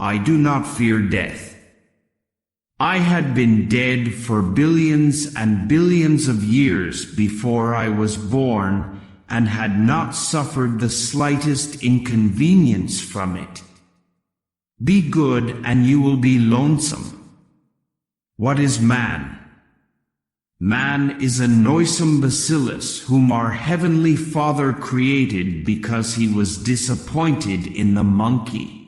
I do not fear death. I had been dead for billions and billions of years before I was born, and had not suffered the slightest inconvenience from it. Be good and you will be lonesome. What is man? Man is a noisome bacillus whom our Heavenly Father created because he was disappointed in the monkey.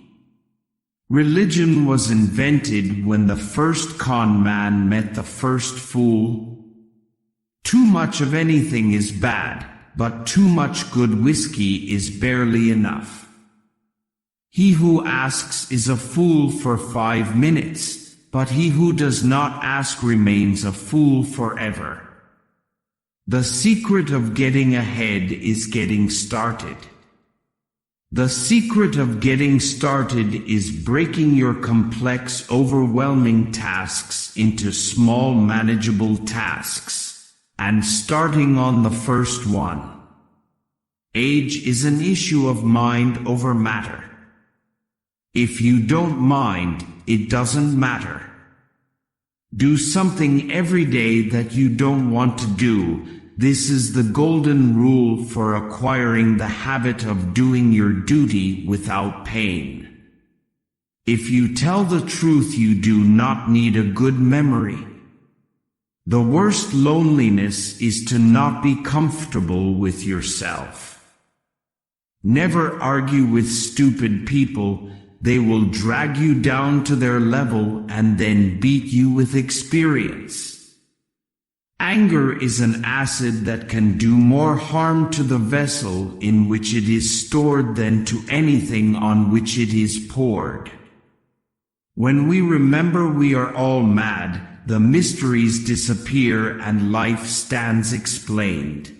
Religion was invented when the first con man met the first fool. Too much of anything is bad, but too much good whiskey is barely enough. He who asks is a fool for 5 minutes, but he who does not ask remains a fool forever. The secret of getting ahead is getting started. The secret of getting started is breaking your complex, overwhelming tasks into small, manageable tasks, and starting on the first one. Age is an issue of mind over matter. If you don't mind, it doesn't matter. Do something every day that you don't want to do. This is the golden rule for acquiring the habit of doing your duty without pain. If you tell the truth, you do not need a good memory. The worst loneliness is to not be comfortable with yourself. Never argue with stupid people. They will drag you down to their level and then beat you with experience. Anger is an acid that can do more harm to the vessel in which it is stored than to anything on which it is poured. When we remember we are all mad, the mysteries disappear and life stands explained.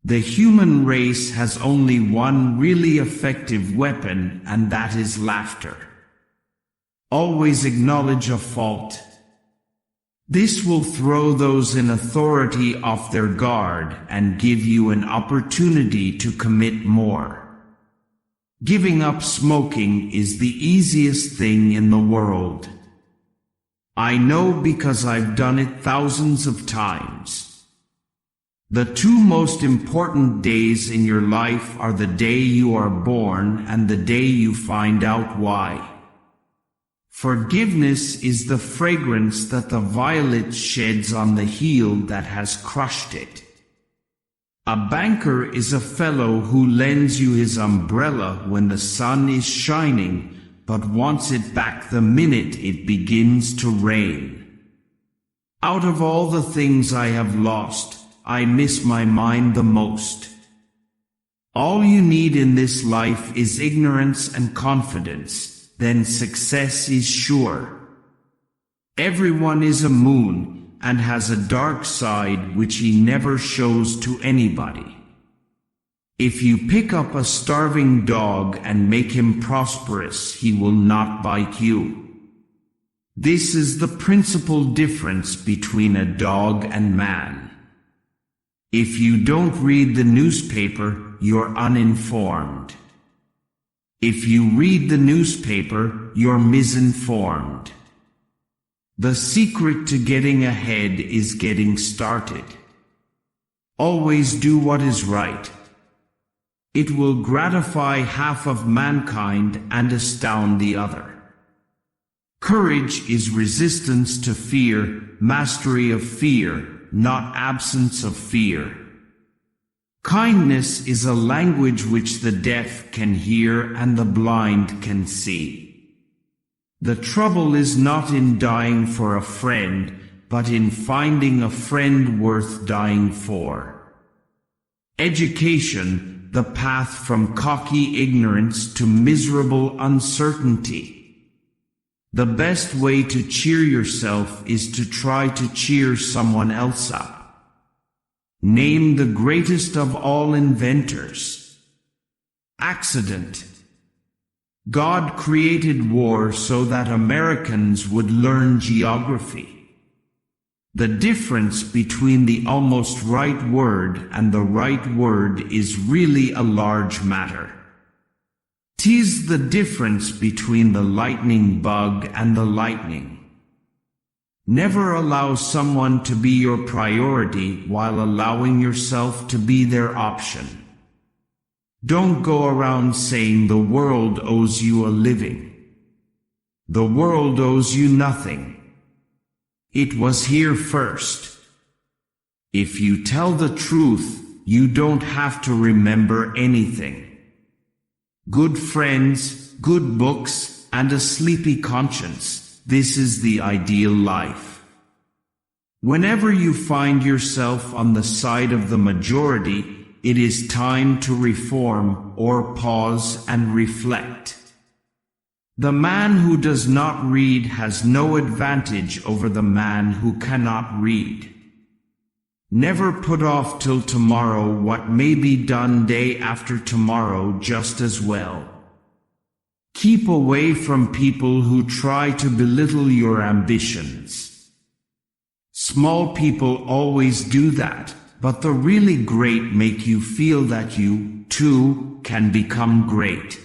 The human race has only one really effective weapon, and that is laughter. Always acknowledge a fault. This will throw those in authority off their guard and give you an opportunity to commit more. Giving up smoking is the easiest thing in the world. I know because I've done it thousands of times. The two most important days in your life are the day you are born and the day you find out why. Forgiveness is the fragrance that the violet sheds on the heel that has crushed it. A banker is a fellow who lends you his umbrella when the sun is shining, but wants it back the minute it begins to rain. Out of all the things I have lost, I miss my mind the most. All you need in this life is ignorance and confidence. Then success is sure. Everyone is a moon and has a dark side which he never shows to anybody. If you pick up a starving dog and make him prosperous, he will not bite you. This is the principal difference between a dog and man. If you don't read the newspaper, you're uninformed. If you read the newspaper, you're misinformed. The secret to getting ahead is getting started. Always do what is right. It will gratify half of mankind and astound the other. Courage is resistance to fear, mastery of fear, not absence of fear. Kindness is a language which the deaf can hear and the blind can see. The trouble is not in dying for a friend, but in finding a friend worth dying for. Education, the path from cocky ignorance to miserable uncertainty. The best way to cheer yourself is to try to cheer someone else up. Name the greatest of all inventors. Accident. God created war so that Americans would learn geography. The difference between the almost right word and the right word is really a large matter. 'Tis the difference between the lightning bug and the lightning. Never allow someone to be your priority while allowing yourself to be their option. Don't go around saying the world owes you a living. The world owes you nothing. It was here first. If you tell the truth, you don't have to remember anything. Good friends, good books, and a sleepy conscience. This is the ideal life. Whenever you find yourself on the side of the majority, it is time to reform or pause and reflect. The man who does not read has no advantage over the man who cannot read. Never put off till tomorrow what may be done day after tomorrow just as well. Keep away from people who try to belittle your ambitions. Small people always do that, but the really great make you feel that you, too, can become great.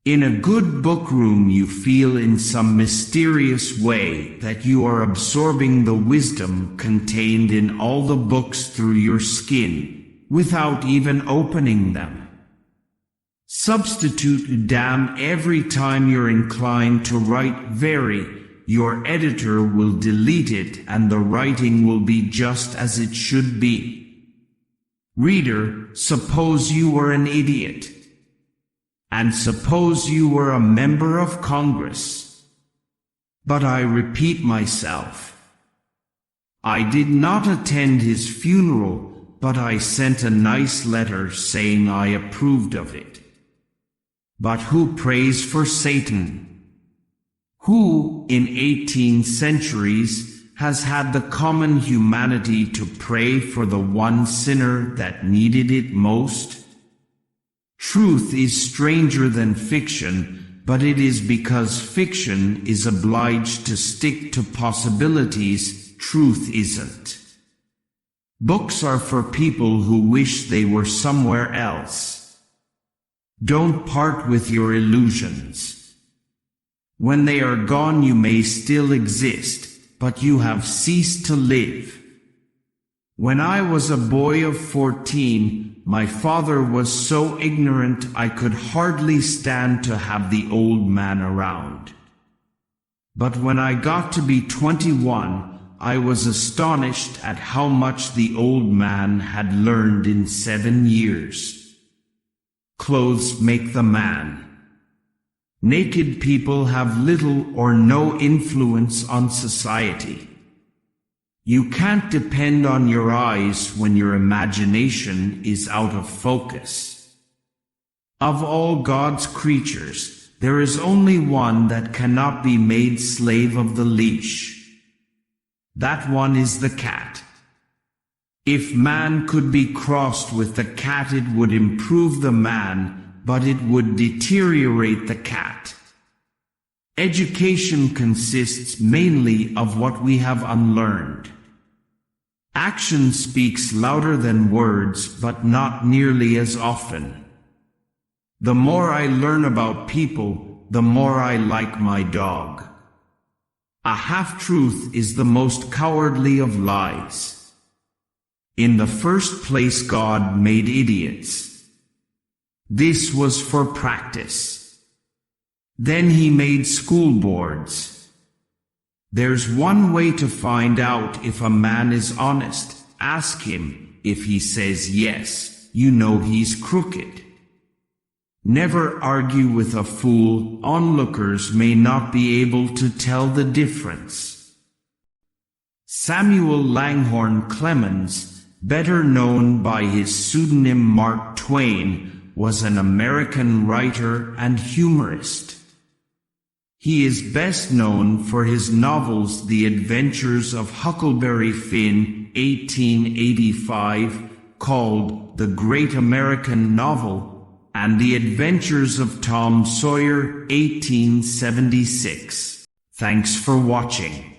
In a good book room you feel in some mysterious way that you are absorbing the wisdom contained in all the books through your skin, without even opening them. Substitute damn every time you're inclined to write very. Your editor will delete it and the writing will be just as it should be. Reader, suppose you were an idiot. And suppose you were a member of Congress. But I repeat myself. I did not attend his funeral, but I sent a nice letter saying I approved of it. But who prays for Satan? Who, in 18 centuries, has had the common humanity to pray for the one sinner that needed it most? Truth is stranger than fiction, but it is because fiction is obliged to stick to possibilities, truth isn't. Books are for people who wish they were somewhere else. Don't part with your illusions. When they are gone you may still exist, but you have ceased to live. When I was a boy of 14, my father was so ignorant I could hardly stand to have the old man around. But when I got to be 21, I was astonished at how much the old man had learned in 7 years. Clothes make the man. Naked people have little or no influence on society. You can't depend on your eyes when your imagination is out of focus. Of all God's creatures, there is only one that cannot be made slave of the leash. That one is the cat. If man could be crossed with the cat, it would improve the man, but it would deteriorate the cat. Education consists mainly of what we have unlearned. Action speaks louder than words, but not nearly as often. The more I learn about people, the more I like my dog. A half-truth is the most cowardly of lies. In the first place, God made idiots. This was for practice. Then he made school boards. There's one way to find out if a man is honest. Ask him. If he says yes, you know he's crooked. Never argue with a fool. Onlookers may not be able to tell the difference. Samuel Langhorne Clemens, better known by his pseudonym Mark Twain, was an American writer and humorist. He is best known for his novels The Adventures of Huckleberry Finn, 1885, called The Great American Novel, and The Adventures of Tom Sawyer, 1876. Thanks for watching.